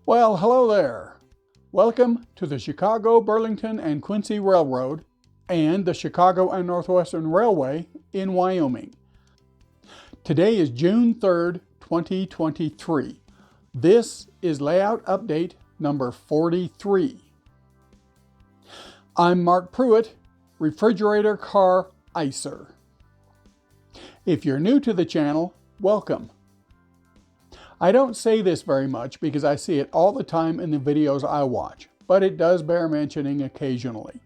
Well, hello there. Welcome to the Chicago Burlington and Quincy Railroad and the Chicago and Northwestern Railway in Wyoming. Today is June 3rd, 2023. This is layout update number 43. I'm Mark Pruitt, refrigerator car icer. If you're new to the channel, welcome. I don't say this very much because I see it all the time in the videos I watch, but it does bear mentioning occasionally.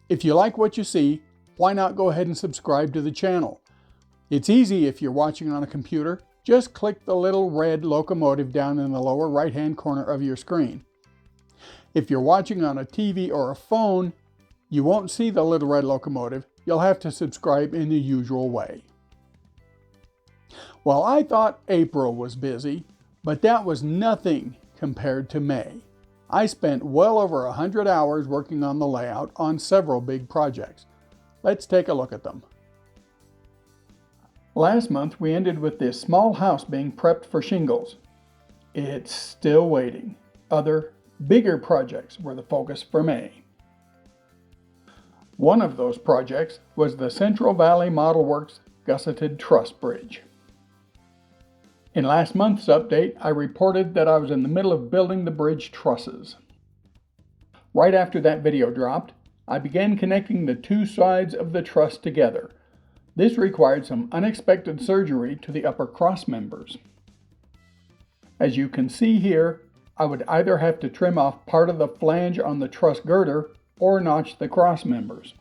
If you like what you see, why not go ahead and subscribe to the channel? It's easy if you're watching on a computer. Just click the little red locomotive down in the lower right-hand corner of your screen. If you're watching on a TV or a phone, you won't see the little red locomotive. You'll have to subscribe in the usual way. Well, I thought April was busy, but that was nothing compared to May. I spent well over 100 hours working on the layout on several big projects. Let's take a look at them. Last month we ended with this small house being prepped for shingles. It's still waiting. Other, bigger projects were the focus for May. One of those projects was the Central Valley Model Works gusseted truss bridge. In last month's update, I reported that I was in the middle of building the bridge trusses. Right after that video dropped, I began connecting the two sides of the truss together. This required some unexpected surgery to the upper cross members. As you can see here, I would either have to trim off part of the flange on the truss girder or notch the cross members.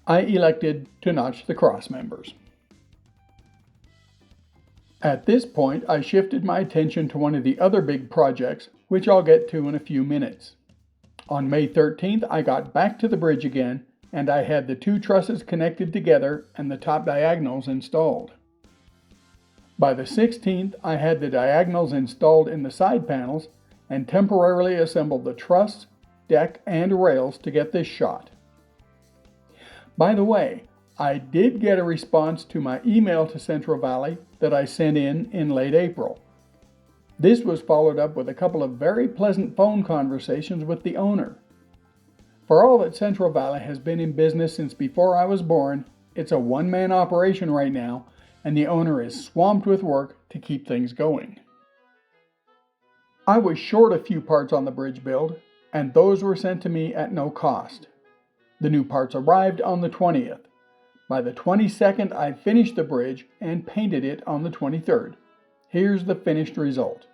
I elected to notch the cross members. At this point, I shifted my attention to one of the other big projects, which I'll get to in a few minutes. On May 13th, I got back to the bridge again, and I had the two trusses connected together and the top diagonals installed. By the 16th, I had the diagonals installed in the side panels and temporarily assembled the truss, deck, and rails to get this shot. By the way, I did get a response to my email to Central Valley that I sent in late April. This was followed up with a couple of very pleasant phone conversations with the owner. For all that Central Valley has been in business since before I was born, it's a one-man operation right now, and the owner is swamped with work to keep things going. I was short a few parts on the bridge build, and those were sent to me at no cost. The new parts arrived on the 20th. By the 22nd, I finished the bridge and painted it on the 23rd. Here's the finished result.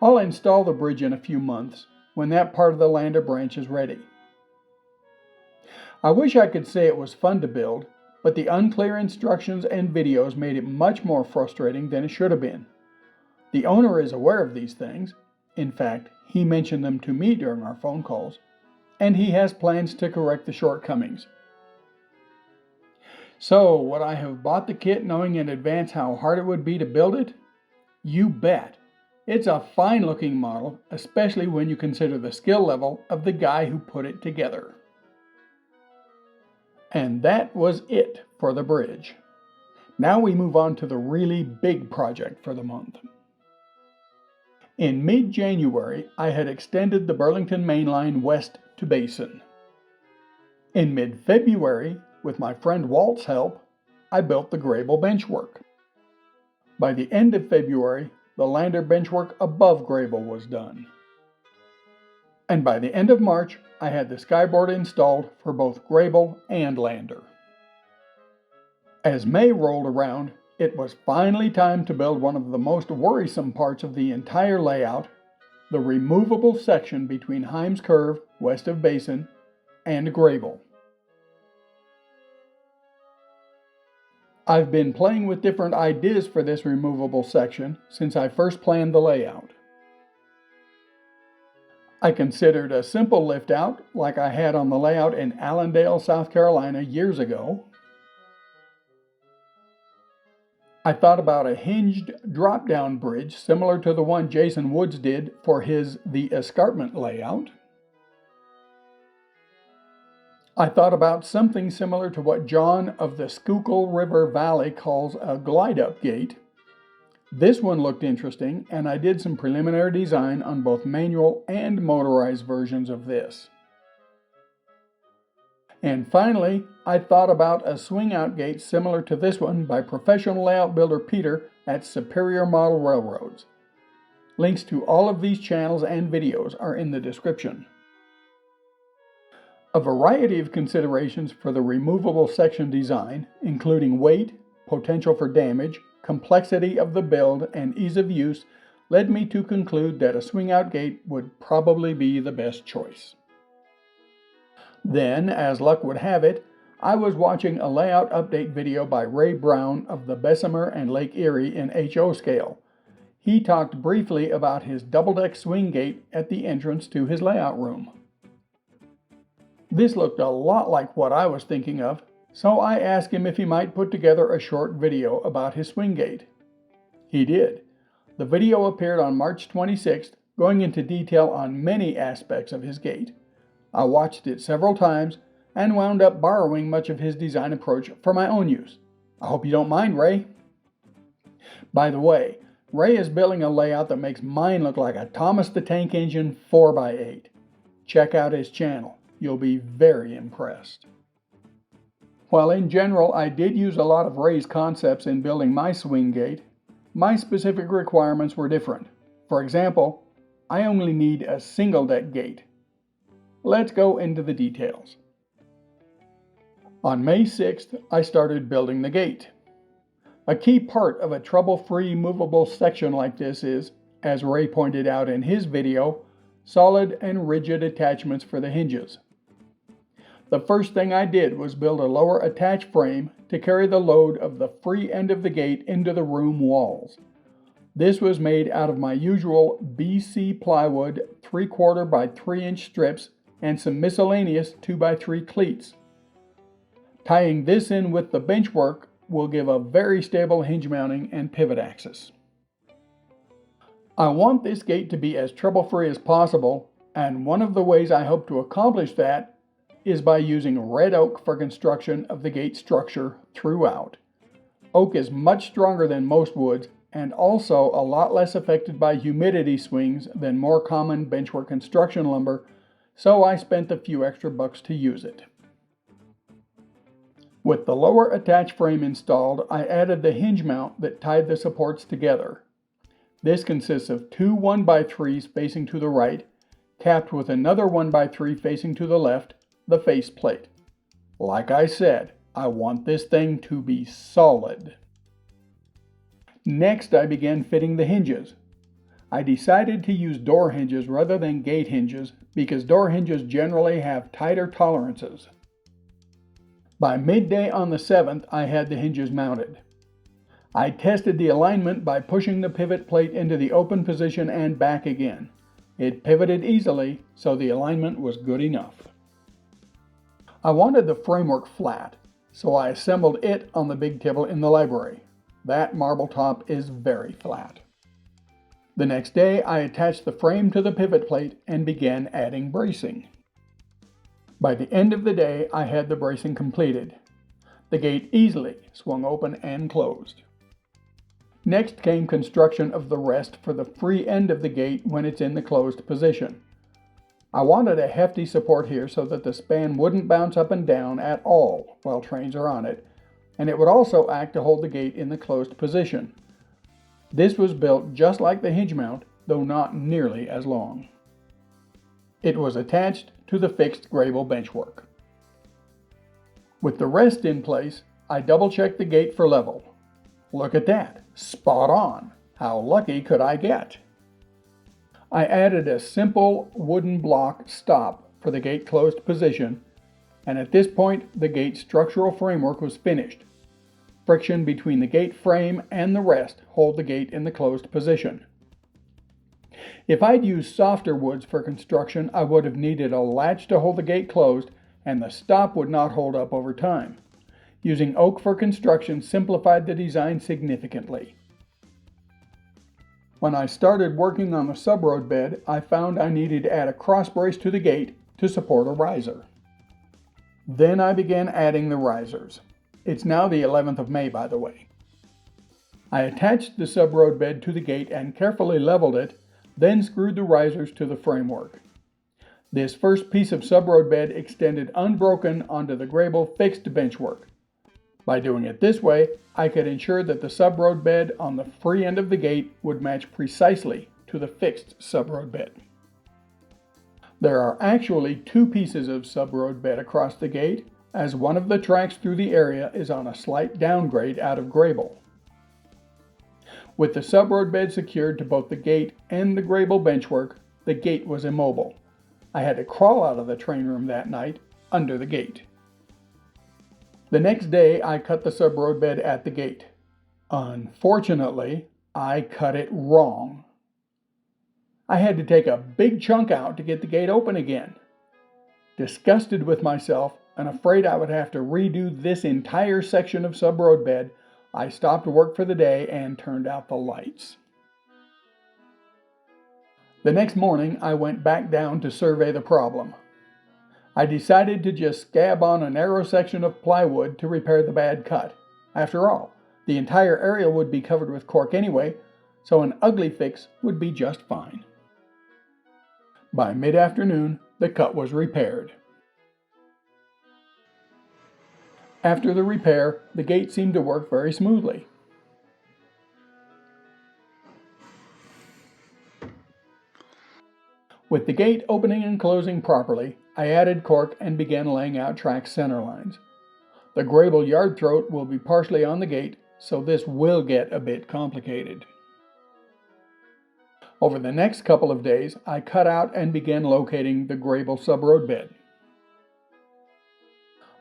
I'll install the bridge in a few months when that part of the Lander branch is ready. I wish I could say it was fun to build, but the unclear instructions and videos made it much more frustrating than it should have been. The owner is aware of these things. In fact, he mentioned them to me during our phone calls, and he has plans to correct the shortcomings. So, would I have bought the kit knowing in advance how hard it would be to build it? You bet! It's a fine-looking model, especially when you consider the skill level of the guy who put it together. And that was it for the bridge. Now we move on to the really big project for the month. In mid-January, I had extended the Burlington mainline west to Basin. In mid-February, with my friend Walt's help, I built the Grable benchwork. By the end of February, the Lander benchwork above Grable was done. And by the end of March, I had the skyboard installed for both Grable and Lander. As May rolled around, it was finally time to build one of the most worrisome parts of the entire layout, the removable section between Himes Curve, west of Basin, and Grable. I've been playing with different ideas for this removable section since I first planned the layout. I considered a simple lift out like I had on the layout in Allendale, South Carolina years ago. I thought about a hinged drop-down bridge similar to the one Jason Woods did for his The Escarpment layout. I thought about something similar to what John of the Schuylkill River Valley calls a glide-up gate. This one looked interesting, and I did some preliminary design on both manual and motorized versions of this. And finally, I thought about a swing-out gate similar to this one by professional layout builder Peter at Superior Model Railroads. Links to all of these channels and videos are in the description. A variety of considerations for the removable section design, including weight, potential for damage, complexity of the build, and ease of use, led me to conclude that a swing-out gate would probably be the best choice. Then, as luck would have it, I was watching a layout update video by Ray Brown of the Bessemer and Lake Erie in HO scale. He talked briefly about his double-deck swing gate at the entrance to his layout room. This looked a lot like what I was thinking of, so I asked him if he might put together a short video about his swing gate. He did. The video appeared on March 26th, going into detail on many aspects of his gate. I watched it several times and wound up borrowing much of his design approach for my own use. I hope you don't mind, Ray. By the way, Ray is building a layout that makes mine look like a Thomas the Tank Engine 4x8. Check out his channel. You'll be very impressed. While in general I did use a lot of Ray's concepts in building my swing gate, my specific requirements were different. For example, I only need a single deck gate. Let's go into the details. On May 6th, I started building the gate. A key part of a trouble-free movable section like this is, as Ray pointed out in his video, solid and rigid attachments for the hinges. The first thing I did was build a lower attach frame to carry the load of the free end of the gate into the room walls. This was made out of my usual BC plywood 3/4 by 3-inch strips and some miscellaneous 2x3 cleats. Tying this in with the benchwork will give a very stable hinge mounting and pivot axis. I want this gate to be as trouble-free as possible, and one of the ways I hope to accomplish that is by using red oak for construction of the gate structure throughout. Oak is much stronger than most woods and also a lot less affected by humidity swings than more common benchwork construction lumber, so I spent a few extra bucks to use it. With the lower attach frame installed, I added the hinge mount that tied the supports together. This consists of two 1x3s facing to the right, capped with another 1x3 facing to the left, the face plate. Like I said, I want this thing to be solid. Next, I began fitting the hinges. I decided to use door hinges rather than gate hinges because door hinges generally have tighter tolerances. By midday on the 7th, I had the hinges mounted. I tested the alignment by pushing the pivot plate into the open position and back again. It pivoted easily, so the alignment was good enough. I wanted the framework flat, so I assembled it on the big table in the library. That marble top is very flat. The next day, I attached the frame to the pivot plate and began adding bracing. By the end of the day, I had the bracing completed. The gate easily swung open and closed. Next came construction of the rest for the free end of the gate when it's in the closed position. I wanted a hefty support here so that the span wouldn't bounce up and down at all while trains are on it, and it would also act to hold the gate in the closed position. This was built just like the hinge mount, though not nearly as long. It was attached to the fixed Grable benchwork. With the rest in place, I double-checked the gate for level. Look at that, spot on. How lucky could I get? I added a simple wooden block stop for the gate closed position, and at this point the gate structural framework was finished. Friction between the gate frame and the rest hold the gate in the closed position. If I'd used softer woods for construction, I would have needed a latch to hold the gate closed, and the stop would not hold up over time. Using oak for construction simplified the design significantly. When I started working on the subroad bed, I found I needed to add a cross brace to the gate to support a riser. Then I began adding the risers. It's now the 11th of May, by the way. I attached the sub-road bed to the gate and carefully leveled it, then screwed the risers to the framework. This first piece of sub-road bed extended unbroken onto the Grable fixed benchwork. By doing it this way, I could ensure that the sub-road bed on the free end of the gate would match precisely to the fixed sub-road bed. There are actually two pieces of sub-road bed across the gate, as one of the tracks through the area is on a slight downgrade out of Grable. With the sub-road bed secured to both the gate and the Grable benchwork, the gate was immobile. I had to crawl out of the train room that night, under the gate. The next day, I cut the sub-road bed at the gate. Unfortunately, I cut it wrong. I had to take a big chunk out to get the gate open again. Disgusted with myself and afraid I would have to redo this entire section of sub-road bed, I stopped work for the day and turned out the lights. The next morning, I went back down to survey the problem. I decided to just scab on a narrow section of plywood to repair the bad cut. After all, the entire area would be covered with cork anyway, so an ugly fix would be just fine. By mid-afternoon, the cut was repaired. After the repair, the gate seemed to work very smoothly. With the gate opening and closing properly, I added cork and began laying out track center lines. The Grable yard throat will be partially on the gate, so this will get a bit complicated. Over the next couple of days, I cut out and began locating the Grable sub-road bed.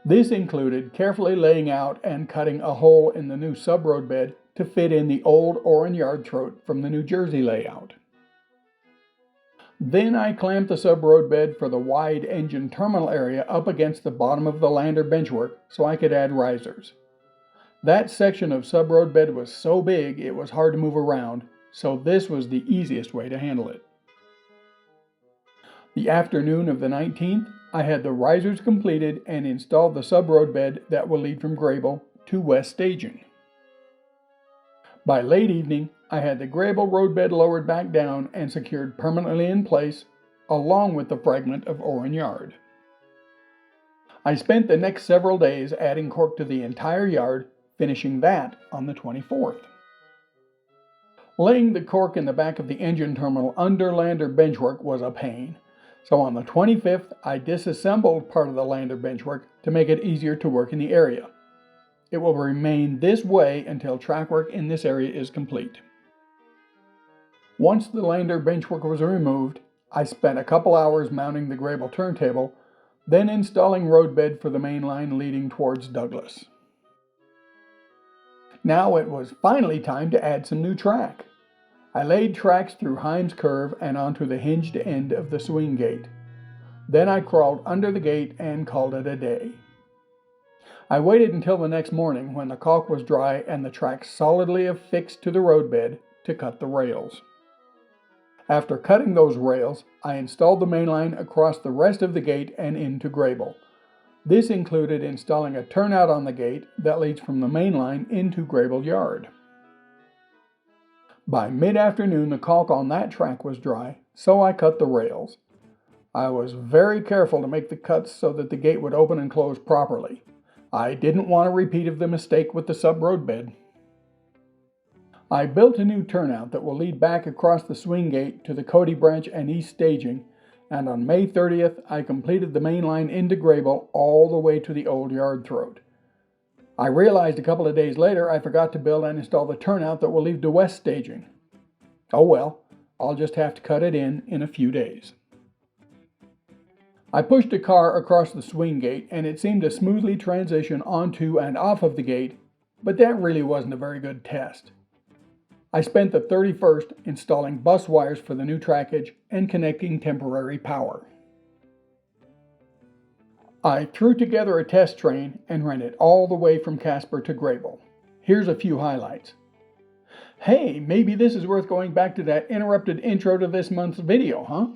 This included carefully laying out and cutting a hole in the new sub-road bed to fit in the old Oren yard throat from the New Jersey layout. Then I clamped the sub-road bed for the wide engine terminal area up against the bottom of the Lander benchwork so I could add risers. That section of sub-road bed was so big it was hard to move around, so this was the easiest way to handle it. The afternoon of the 19th, I had the risers completed and installed the sub-road bed that will lead from Grable to west staging. By late evening, I had the Grable roadbed lowered back down and secured permanently in place, along with the fragment of Oren yard. I spent the next several days adding cork to the entire yard, finishing that on the 24th. Laying the cork in the back of the engine terminal under Lander benchwork was a pain, so on the 25th I disassembled part of the Lander benchwork to make it easier to work in the area. It will remain this way until trackwork in this area is complete. Once the Lander benchwork was removed, I spent a couple hours mounting the Grable turntable, then installing roadbed for the main line leading towards Douglas. Now it was finally time to add some new track. I laid tracks through Himes Curve and onto the hinged end of the swing gate. Then I crawled under the gate and called it a day. I waited until the next morning when the caulk was dry and the track solidly affixed to the roadbed to cut the rails. After cutting those rails, I installed the main line across the rest of the gate and into Grable. This included installing a turnout on the gate that leads from the main line into Grable yard. By mid-afternoon, the caulk on that track was dry, so I cut the rails. I was very careful to make the cuts so that the gate would open and close properly. I didn't want a repeat of the mistake with the sub-road bed. I built a new turnout that will lead back across the swing gate to the Cody branch and east staging, and on May 30th I completed the main line into Grable all the way to the old yard throat. I realized a couple of days later I forgot to build and install the turnout that will lead to west staging. Oh well, I'll just have to cut it in a few days. I pushed a car across the swing gate and it seemed to smoothly transition onto and off of the gate, but that really wasn't a very good test. I spent the 31st installing bus wires for the new trackage and connecting temporary power. I threw together a test train and ran it all the way from Casper to Grable. Here's a few highlights. Hey, maybe this is worth going back to that interrupted intro to this month's video, huh?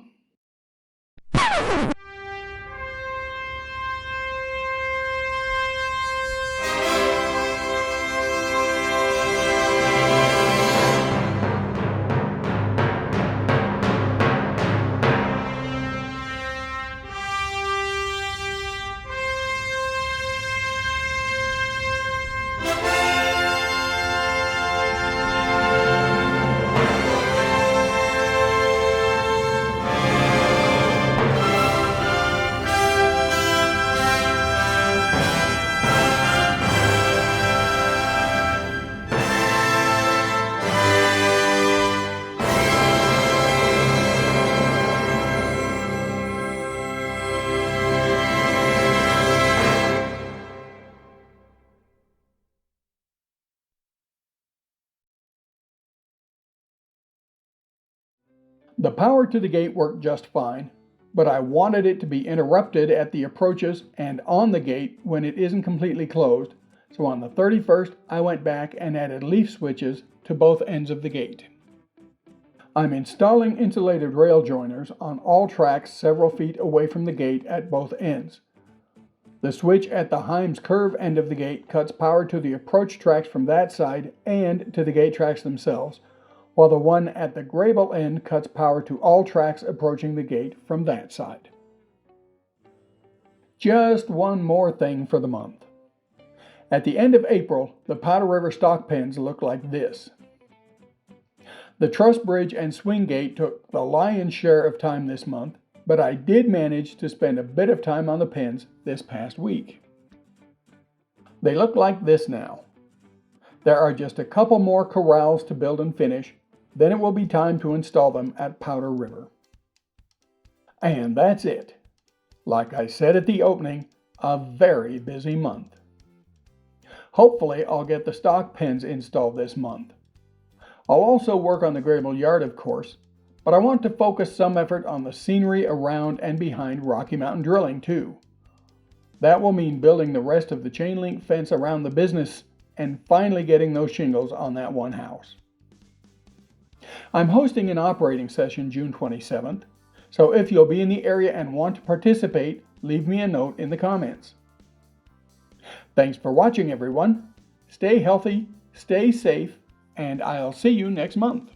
The power to the gate worked just fine, but I wanted it to be interrupted at the approaches and on the gate when it isn't completely closed, so on the 31st I went back and added leaf switches to both ends of the gate. I'm installing insulated rail joiners on all tracks several feet away from the gate at both ends. The switch at the Himes curve end of the gate cuts power to the approach tracks from that side and to the gate tracks themselves, while the one at the Grable end cuts power to all tracks approaching the gate from that side. Just one more thing for the month. At the end of April, the Powder River stock pens look like this. The truss bridge and swing gate took the lion's share of time this month, but I did manage to spend a bit of time on the pens this past week. They look like this now. There are just a couple more corrals to build and finish, then it will be time to install them at Powder River. And that's it. Like I said at the opening, a very busy month. Hopefully I'll get the stock pens installed this month. I'll also work on the Grable yard, of course, but I want to focus some effort on the scenery around and behind Rocky Mountain drilling too. That will mean building the rest of the chain link fence around the business and finally getting those shingles on that one house. I'm hosting an operating session June 27th, so if you'll be in the area and want to participate, leave me a note in the comments. Thanks for watching, everyone. Stay healthy, stay safe, and I'll see you next month.